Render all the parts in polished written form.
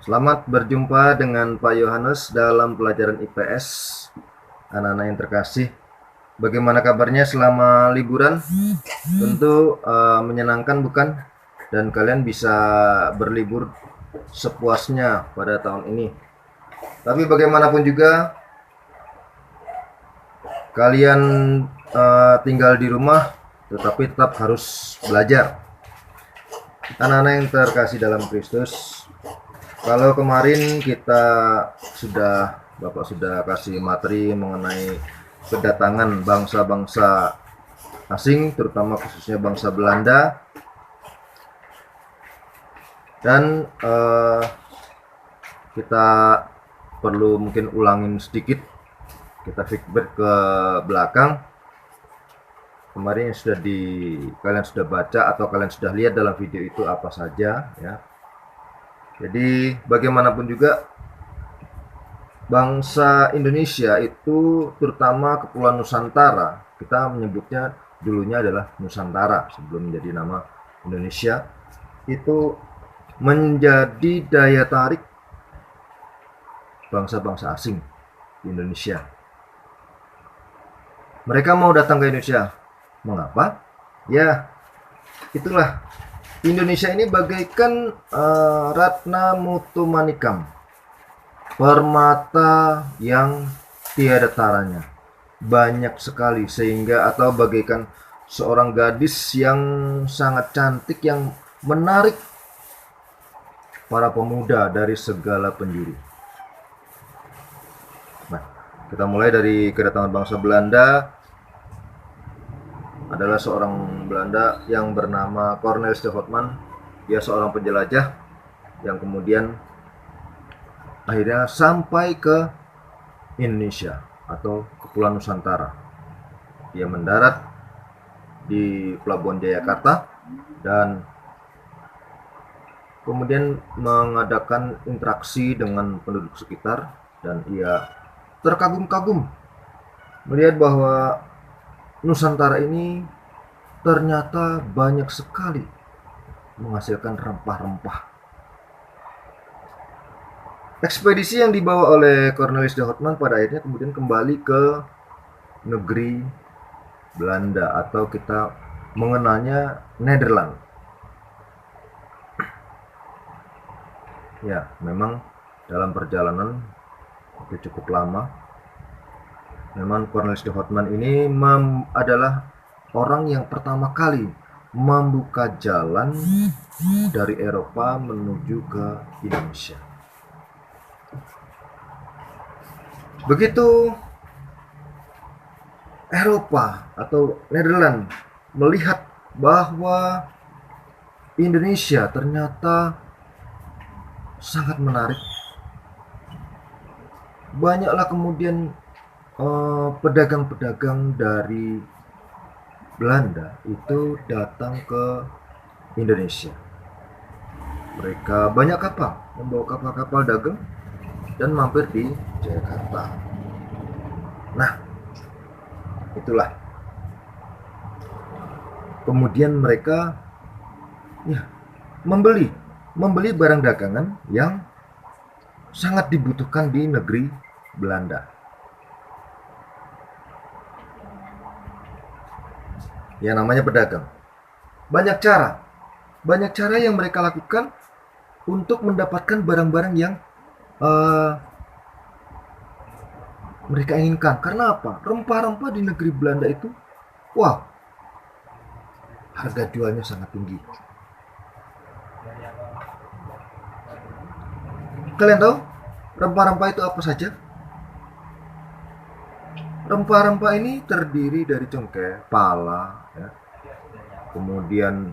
Selamat berjumpa dengan Pak Yohanes dalam pelajaran IPS. Anak-anak yang terkasih, bagaimana kabarnya selama liburan? Tentu menyenangkan bukan? Dan kalian bisa berlibur sepuasnya pada tahun ini. Tapi bagaimanapun juga, kalian tinggal di rumah, tetapi tetap harus belajar. Anak-anak yang terkasih dalam Kristus, kalau kemarin Bapak sudah kasih materi mengenai kedatangan bangsa-bangsa asing, terutama khususnya bangsa Belanda, dan kita perlu mungkin ulangin sedikit, kita feedback ke belakang. Kemarin kalian sudah baca atau kalian sudah lihat dalam video itu apa saja ya. Jadi bagaimanapun juga bangsa Indonesia itu, terutama Kepulauan Nusantara, kita menyebutnya dulunya adalah Nusantara sebelum menjadi nama Indonesia, itu menjadi daya tarik bangsa-bangsa asing di Indonesia. Mereka mau datang ke Indonesia. Mengapa? Ya, itulah, Indonesia ini bagaikan Ratna Mutu Manikam, permata yang tiada taranya, banyak sekali, sehingga atau bagaikan seorang gadis yang sangat cantik yang menarik para pemuda dari segala penjuru. Nah, kita mulai dari kedatangan bangsa Belanda. Adalah seorang Belanda yang bernama Cornelis de Houtman. Dia seorang penjelajah yang kemudian akhirnya sampai ke Indonesia atau Kepulauan Nusantara. Dia mendarat di Pelabuhan Jayakarta dan kemudian mengadakan interaksi dengan penduduk sekitar, dan ia terkagum-kagum melihat bahwa Nusantara ini ternyata banyak sekali menghasilkan rempah-rempah. Ekspedisi yang dibawa oleh Cornelis de Houtman pada akhirnya kemudian kembali ke negeri Belanda, atau kita mengenalnya Nederland. Ya, memang dalam perjalanan itu cukup lama. Memang Cornelis de Houtman ini adalah orang yang pertama kali membuka jalan dari Eropa menuju ke Indonesia. Begitu Eropa atau Nederland melihat bahwa Indonesia ternyata sangat menarik, banyaklah kemudian pedagang-pedagang dari Belanda itu datang ke Indonesia. Mereka banyak kapal, membawa kapal-kapal dagang dan mampir di Jakarta. Nah, itulah. Kemudian mereka membeli barang dagangan yang sangat dibutuhkan di negeri Belanda. Ya, namanya pedagang. Banyak cara yang mereka lakukan untuk mendapatkan barang-barang yang mereka inginkan. Karena apa? Rempah-rempah di negeri Belanda itu, wow, harga jualnya sangat tinggi. Kalian tahu rempah-rempah itu apa saja? Rempah-rempah ini terdiri dari cengkeh, pala, ya, kemudian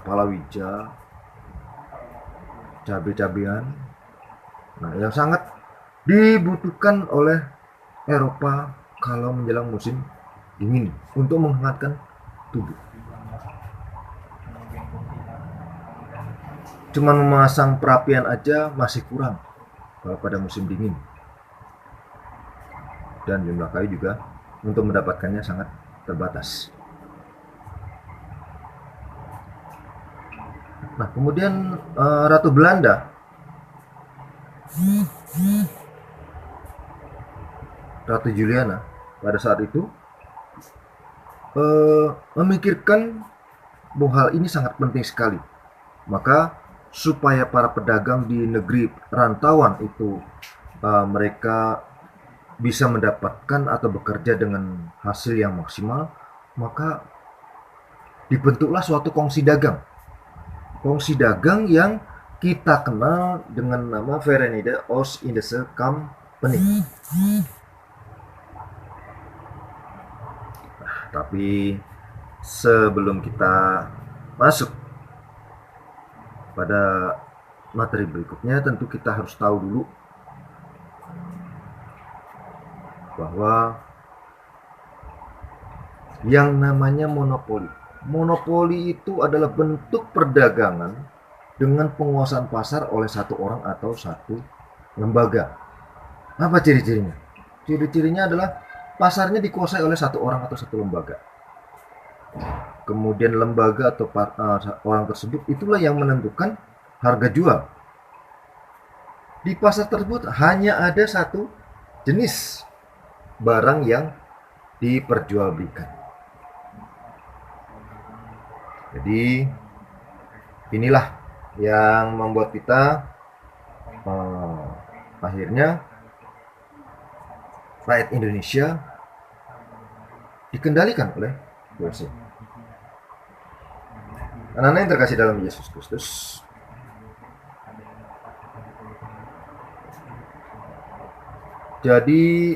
palawija, cabai-cabian. Nah, yang sangat dibutuhkan oleh Eropa kalau menjelang musim dingin untuk menghangatkan tubuh. Cuman memasang perapian aja masih kurang kalau pada musim dingin. Dan jumlah kayu juga untuk mendapatkannya sangat terbatas. Nah, kemudian Ratu Belanda, Ratu Juliana pada saat itu memikirkan bahwa hal ini sangat penting sekali. Maka supaya para pedagang di negeri rantauan itu mereka bisa mendapatkan atau bekerja dengan hasil yang maksimal, maka dibentuklah suatu kongsi dagang. Kongsi dagang yang kita kenal dengan nama Verenigde Oost-Indische Compagnie. Tapi sebelum kita masuk pada materi berikutnya, tentu kita harus tahu dulu bahwa yang namanya monopoli. Monopoli itu adalah bentuk perdagangan dengan penguasaan pasar oleh satu orang atau satu lembaga. Apa ciri-cirinya? Ciri-cirinya adalah pasarnya dikuasai oleh satu orang atau satu lembaga. Kemudian lembaga atau orang tersebut itulah yang menentukan harga jual. Di pasar tersebut hanya ada satu jenis barang yang diperjualbelikan. Jadi inilah yang membuat kita akhirnya rakyat Indonesia dikendalikan oleh VOC. Anak-anak yang terkasih dalam Yesus Kristus, jadi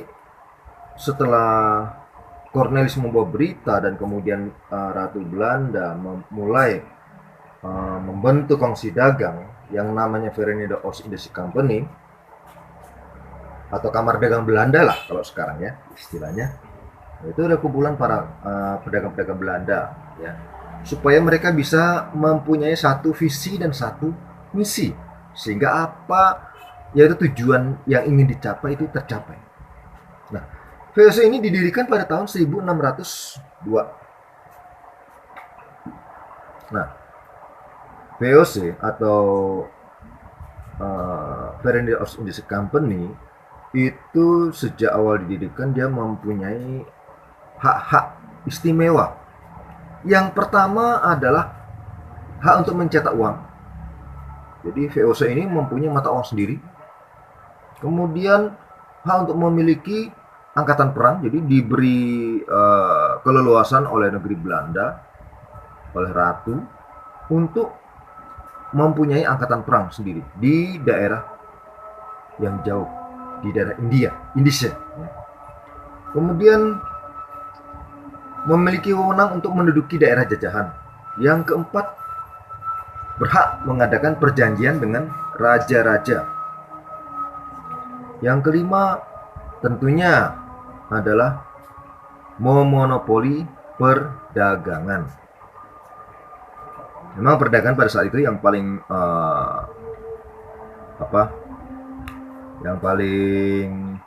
setelah Cornelis membawa berita dan kemudian Ratu Belanda mulai membentuk kongsi dagang yang namanya Verenigde Oost-Indische Compagnie atau Kamar Dagang Belanda lah kalau sekarang ya istilahnya. Itu ada kumpulan para pedagang-pedagang Belanda ya, supaya mereka bisa mempunyai satu visi dan satu misi, sehingga apa yaitu tujuan yang ingin dicapai itu tercapai. Nah, VOC ini didirikan pada tahun 1602. Nah, VOC atau Verenigde Oost-Indische Compagnie itu sejak awal didirikan dia mempunyai hak-hak istimewa. Yang pertama adalah hak untuk mencetak uang. Jadi VOC ini mempunyai mata uang sendiri. Kemudian hak untuk memiliki angkatan perang, jadi diberi keleluasan oleh negeri Belanda, oleh Ratu, untuk mempunyai angkatan perang sendiri di daerah yang jauh, di daerah Indonesia. Kemudian memiliki wewenang untuk menduduki daerah jajahan. Yang keempat, berhak mengadakan perjanjian dengan raja-raja. Yang kelima, tentunya adalah memonopoli perdagangan. Memang perdagangan pada saat itu yang paling yang paling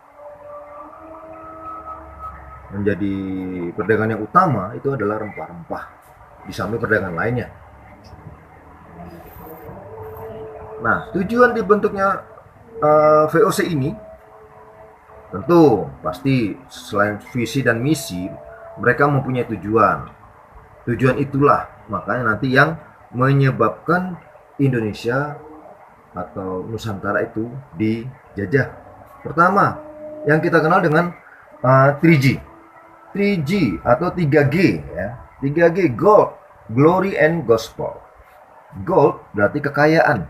menjadi perdagangan yang utama itu adalah rempah-rempah di samping perdagangan lainnya. Nah, tujuan dibentuknya VOC ini tentu pasti selain visi dan misi, mereka mempunyai tujuan. Tujuan itulah makanya nanti yang menyebabkan Indonesia atau Nusantara itu dijajah. Pertama, yang kita kenal dengan 3G. 3G atau 3G ya. 3G, Gold, Glory and Gospel. Gold berarti kekayaan.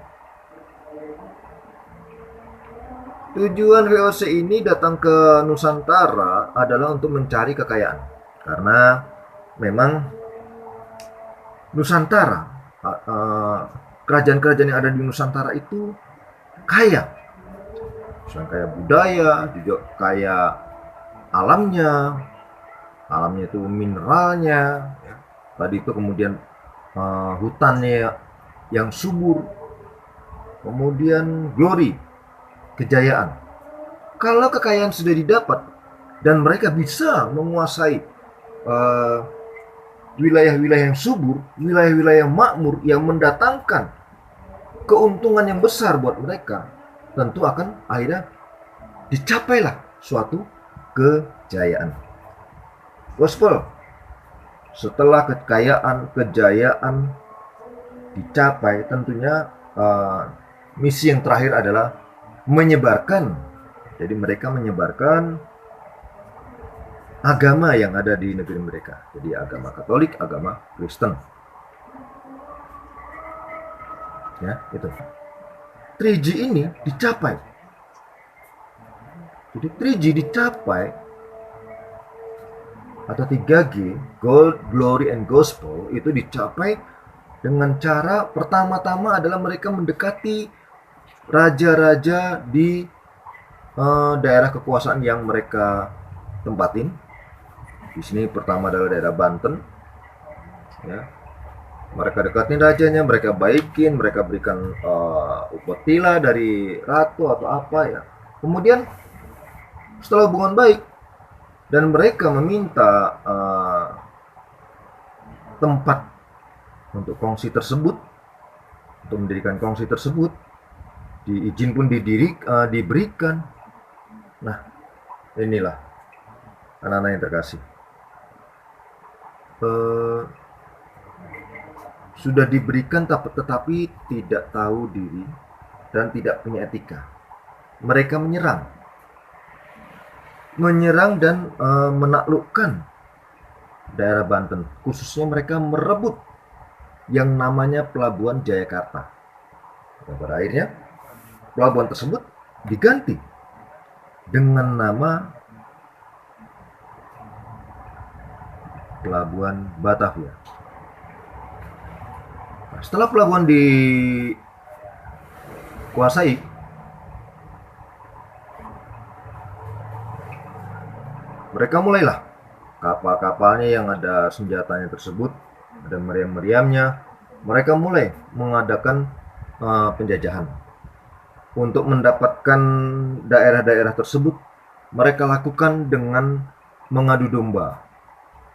Tujuan VOC ini datang ke Nusantara adalah untuk mencari kekayaan. Karena memang Nusantara, kerajaan-kerajaan yang ada di Nusantara itu kaya. Selain kaya budaya, juga kaya alamnya. Alamnya itu mineralnya. Tadi itu kemudian hutannya yang subur. Kemudian glory, kejayaan. Kalau kekayaan sudah didapat dan mereka bisa menguasai wilayah-wilayah yang subur, wilayah-wilayah yang makmur yang mendatangkan keuntungan yang besar buat mereka, tentu akan akhirnya dicapailah suatu kejayaan. Gospel, setelah kejayaan dicapai, tentunya misi yang terakhir adalah menyebarkan. Jadi mereka menyebarkan agama yang ada di negeri mereka. Jadi agama Katolik, agama Kristen. Ya, itu. 3G ini dicapai. Jadi 3G dicapai, atau 3G, Gold, Glory, and Gospel, itu dicapai dengan cara pertama-tama adalah mereka mendekati raja-raja di daerah kekuasaan yang mereka tempatin. Di sini pertama adalah daerah Banten. Ya. Mereka dekatin rajanya, mereka baikin, mereka berikan upetila dari ratu atau apa ya. Kemudian setelah hubungan baik dan mereka meminta tempat untuk kongsi tersebut, untuk mendirikan kongsi tersebut, izin pun diberikan. Nah, inilah anak-anak yang terkasih. Sudah diberikan tetapi tidak tahu diri dan tidak punya etika. Mereka menyerang dan menaklukkan daerah Banten. Khususnya mereka merebut yang namanya Pelabuhan Jayakarta. Dan pada akhirnya pelabuhan tersebut diganti dengan nama Pelabuhan Batavia. Nah, setelah pelabuhan dikuasai, mereka mulailah kapal-kapalnya yang ada senjatanya tersebut, ada meriam-meriamnya, mereka mulai mengadakan penjajahan. Untuk mendapatkan daerah-daerah tersebut, mereka lakukan dengan mengadu domba.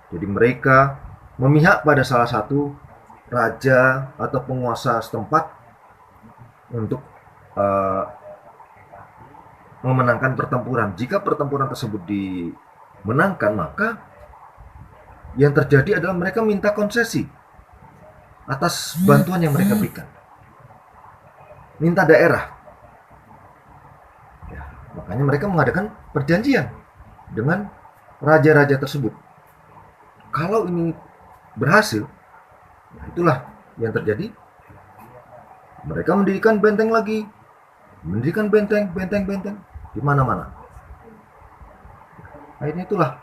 Jadi mereka memihak pada salah satu raja atau penguasa setempat untuk memenangkan pertempuran. Jika pertempuran tersebut dimenangkan, maka yang terjadi adalah mereka minta konsesi atas bantuan yang mereka berikan. Minta daerah. Ya, makanya mereka mengadakan perjanjian dengan raja-raja tersebut. Kalau ini berhasil, itulah yang terjadi. Mereka mendirikan benteng lagi, mendirikan benteng di mana-mana. Akhirnya itulah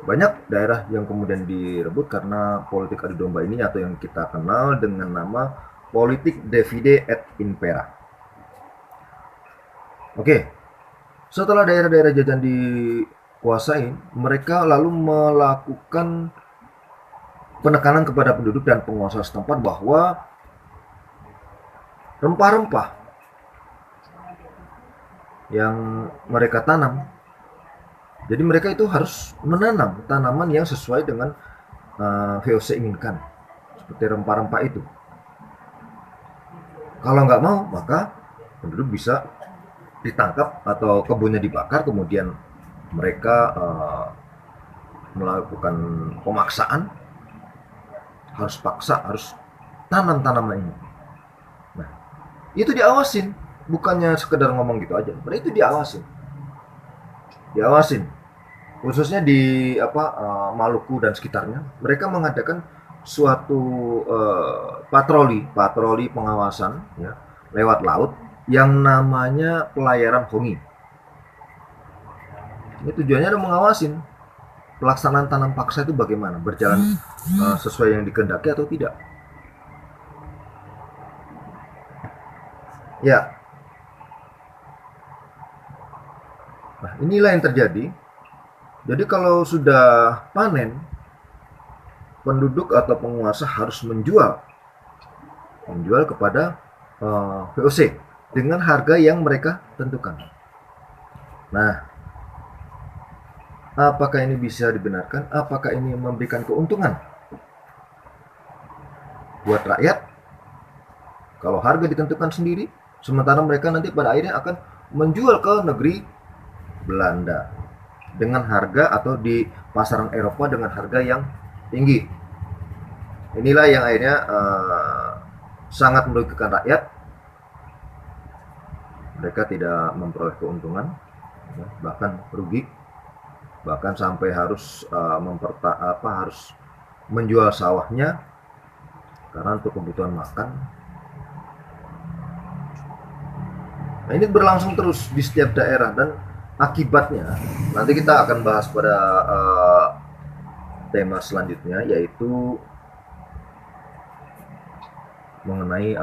banyak daerah yang kemudian direbut karena politik adu domba ini, atau yang kita kenal dengan nama politik divide et impera. Oke, setelah daerah-daerah jajahan dikuasai, mereka lalu melakukan penekanan kepada penduduk dan penguasa setempat bahwa rempah-rempah yang mereka tanam, jadi mereka itu harus menanam tanaman yang sesuai dengan VOC inginkan, seperti rempah-rempah itu. Kalau nggak mau, maka penduduk bisa ditangkap atau kebunnya dibakar, kemudian mereka melakukan pemaksaan, harus tanam tanaman ini. Nah, itu diawasin, bukannya sekedar ngomong gitu aja, mereka itu diawasin. Khususnya di Maluku dan sekitarnya, mereka mengadakan suatu patroli pengawasan ya, lewat laut yang namanya pelayaran hongi. Ini tujuannya adalah mengawasin pelaksanaan tanam paksa itu bagaimana, berjalan sesuai yang dikehendaki atau tidak. Ya. Nah, inilah yang terjadi. Jadi kalau sudah panen, penduduk atau penguasa harus menjual kepada VOC dengan harga yang mereka tentukan. Nah, apakah ini bisa dibenarkan? Apakah ini memberikan keuntungan buat rakyat? Kalau harga ditentukan sendiri, sementara mereka nanti pada akhirnya akan menjual ke negeri Belanda dengan harga atau di pasaran Eropa dengan harga yang tinggi. Inilah yang akhirnya sangat merugikan rakyat. Mereka tidak memperoleh keuntungan, bahkan rugi, bahkan sampai harus harus menjual sawahnya karena untuk kebutuhan makan. Nah, ini berlangsung terus di setiap daerah dan akibatnya nanti kita akan bahas pada tema selanjutnya, yaitu mengenai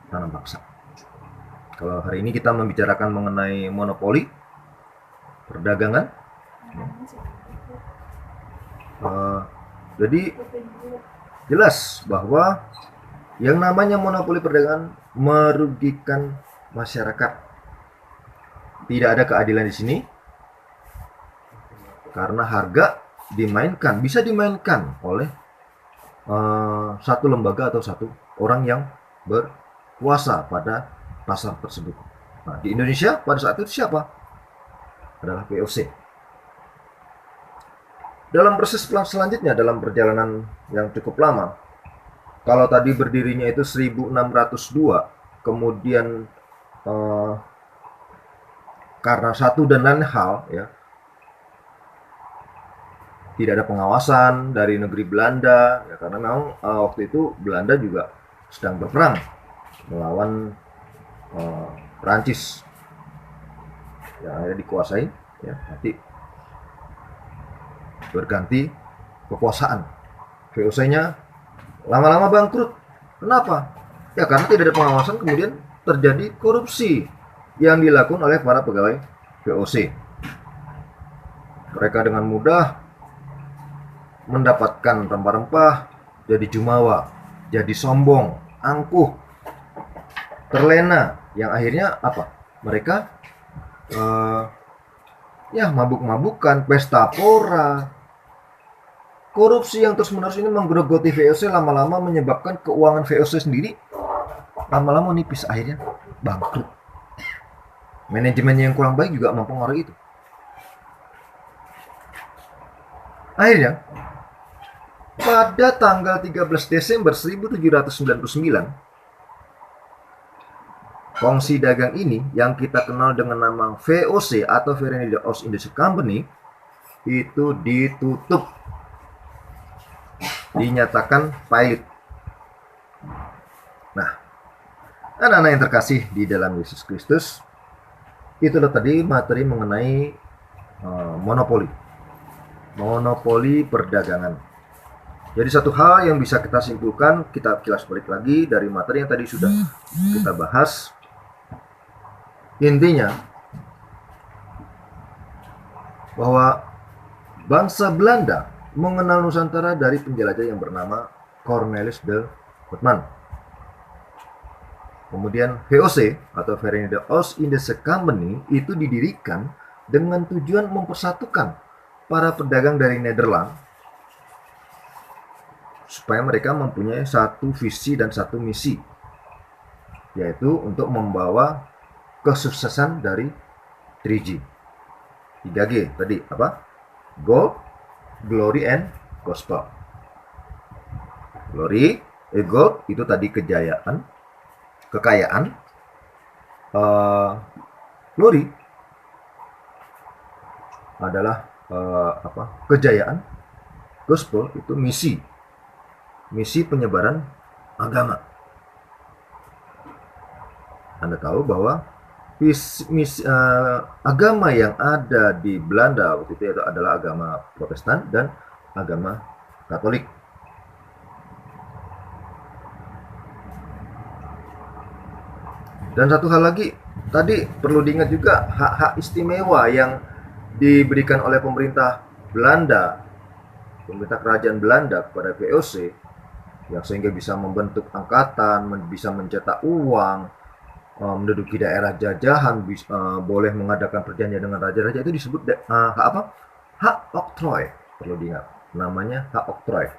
tanam paksa. Kalau hari ini kita membicarakan mengenai monopoli perdagangan, jadi jelas bahwa yang namanya monopoli perdagangan merugikan masyarakat. Tidak ada keadilan di sini karena harga bisa dimainkan oleh satu lembaga atau satu orang yang berkuasa pada pasar tersebut. Nah, di Indonesia pada saat itu siapa? Adalah VOC. Dalam proses selanjutnya, dalam perjalanan yang cukup lama, kalau tadi berdirinya itu 1602, kemudian karena satu dan lain hal, ya, tidak ada pengawasan dari negeri Belanda, ya, karena memang waktu itu Belanda juga sedang berperang melawan Perancis, yang akhirnya dikuasai, ya, nanti berganti kekuasaan. VOC-nya lama-lama bangkrut. Kenapa? Ya karena tidak ada pengawasan, kemudian terjadi korupsi yang dilakukan oleh para pegawai VOC. Mereka dengan mudah mendapatkan rempah-rempah, jadi jumawa, jadi sombong, angkuh, terlena, yang akhirnya apa? Mereka ya mabuk-mabukan, pesta pora, korupsi yang terus-menerus ini menggerogoti VOC, lama-lama menyebabkan keuangan VOC sendiri lama-lama nipis, akhirnya bangkrut. Manajemennya yang kurang baik juga mempengaruhi itu. Akhirnya pada tanggal 13 Desember 1799, kongsi dagang ini yang kita kenal dengan nama VOC atau Verenigde Oost-Indische Company itu ditutup, dinyatakan pahit. Nah, anak-anak yang terkasih di dalam Yesus Kristus, itulah tadi materi mengenai monopoli perdagangan. Jadi satu hal yang bisa kita simpulkan, kita kilas balik lagi dari materi yang tadi sudah kita bahas. Intinya bahwa bangsa Belanda mengenal Nusantara dari penjelajah yang bernama Cornelis de Houtman. Kemudian VOC atau Verenigde Oost-Indische Company itu didirikan dengan tujuan mempersatukan para pedagang dari Nederland supaya mereka mempunyai satu visi dan satu misi, yaitu untuk membawa kesuksesan dari 3G. 3G tadi apa? Gold, Glory, and Gospel. Glory, gold itu tadi kekayaan. Glory adalah kejayaan. Gospel itu misi penyebaran agama. Anda tahu bahwa agama yang ada di Belanda waktu itu adalah agama Protestan dan agama Katolik. Dan satu hal lagi, tadi perlu diingat juga hak-hak istimewa yang diberikan oleh pemerintah Belanda, pemerintah kerajaan Belanda kepada VOC, yang sehingga bisa membentuk angkatan, bisa mencetak uang, menduduki daerah jajahan, boleh mengadakan perjanjian dengan raja-raja, itu disebut hak oktroy. Perlu diingat, namanya hak oktroy.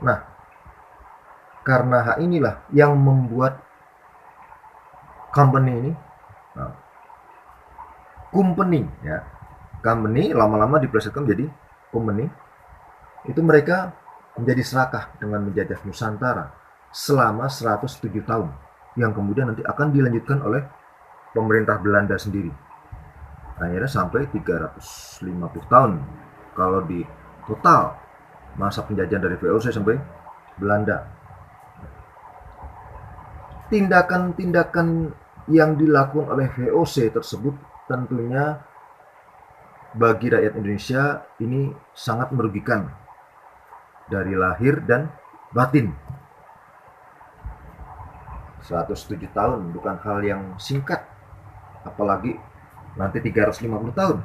Nah, karena hak inilah yang membuat company ini, nah, company ya, company lama-lama diplesetkan menjadi company, itu mereka menjadi serakah dengan menjajah Nusantara selama 107 tahun yang kemudian nanti akan dilanjutkan oleh pemerintah Belanda sendiri. Akhirnya sampai 350 tahun kalau di total masa penjajahan dari VOC sampai Belanda. Tindakan-tindakan yang dilakukan oleh VOC tersebut tentunya bagi rakyat Indonesia ini sangat merugikan dari lahir dan batin. 107 tahun bukan hal yang singkat, apalagi nanti 350 tahun.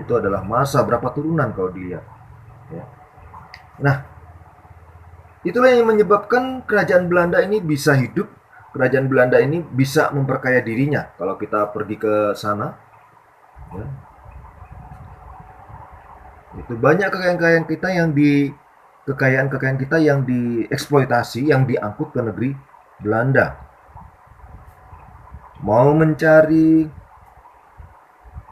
Itu adalah masa berapa turunan kalau dilihat ya. Nah, itulah yang menyebabkan kerajaan Belanda ini bisa hidup, kerajaan Belanda ini bisa memperkaya dirinya. Kalau kita pergi ke sana ya, itu banyak kekayaan-kekayaan kita yang kekayaan kita yang dieksploitasi, yang diangkut ke negeri Belanda. Mau mencari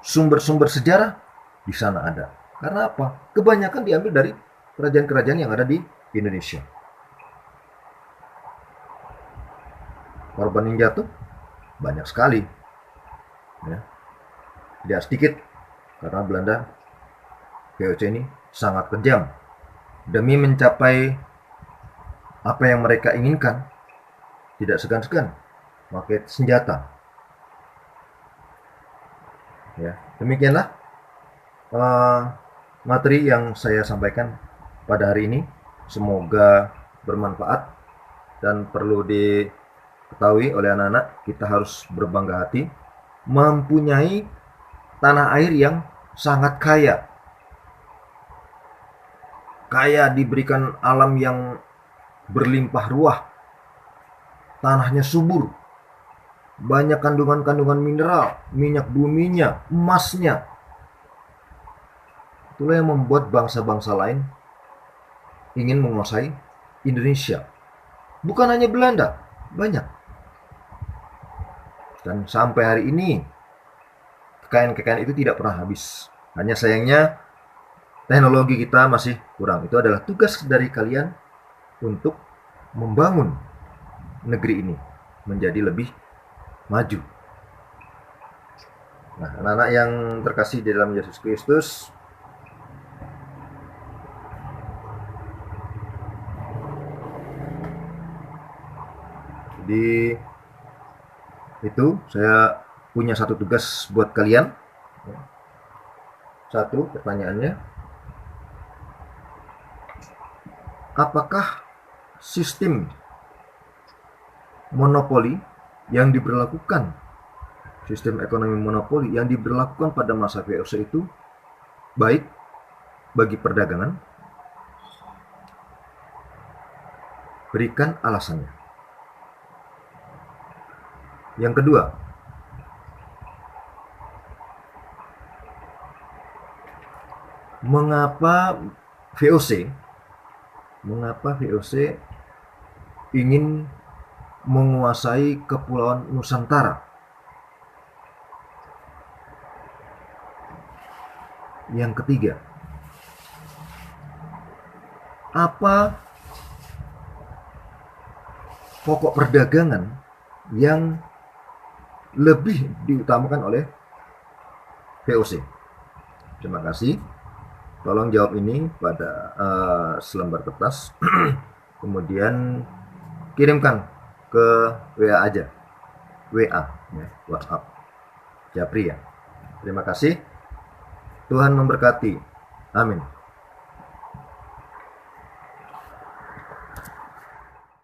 sumber-sumber sejarah di sana ada. Karena apa? Kebanyakan diambil dari kerajaan-kerajaan yang ada di Indonesia. Korban yang jatuh banyak sekali ya. Tidak sedikit, karena Belanda VOC ini sangat kejam demi mencapai apa yang mereka inginkan, tidak segan-segan pakai senjata ya. Demikianlah materi yang saya sampaikan pada hari ini, semoga bermanfaat dan perlu diketahui oleh anak-anak. Kita harus berbangga hati mempunyai tanah air yang sangat kaya, diberikan alam yang berlimpah ruah, tanahnya subur, banyak kandungan-kandungan mineral, minyak buminya, emasnya. Itulah yang membuat bangsa-bangsa lain ingin menguasai Indonesia. Bukan hanya Belanda, banyak. Dan sampai hari ini kekayaan-kekayaan itu tidak pernah habis. Hanya sayangnya teknologi kita masih kurang. Itu adalah tugas dari kalian untuk membangun negeri ini menjadi lebih maju. Nah, anak-anak yang terkasih di dalam Yesus Kristus, jadi itu saya punya satu tugas buat kalian. Satu pertanyaannya, apakah sistem monopoli yang diberlakukan, sistem ekonomi monopoli yang diberlakukan pada masa VOC itu baik bagi perdagangan? Berikan alasannya. Yang kedua, mengapa VOC ingin menguasai Kepulauan Nusantara? Yang ketiga, apa pokok perdagangan yang lebih diutamakan oleh VOC? Terima kasih. Tolong jawab ini pada selembar kertas, kemudian kirimkan ke WA aja, WA ya, WhatsApp Japri ya. Terima kasih. Tuhan memberkati. Amin.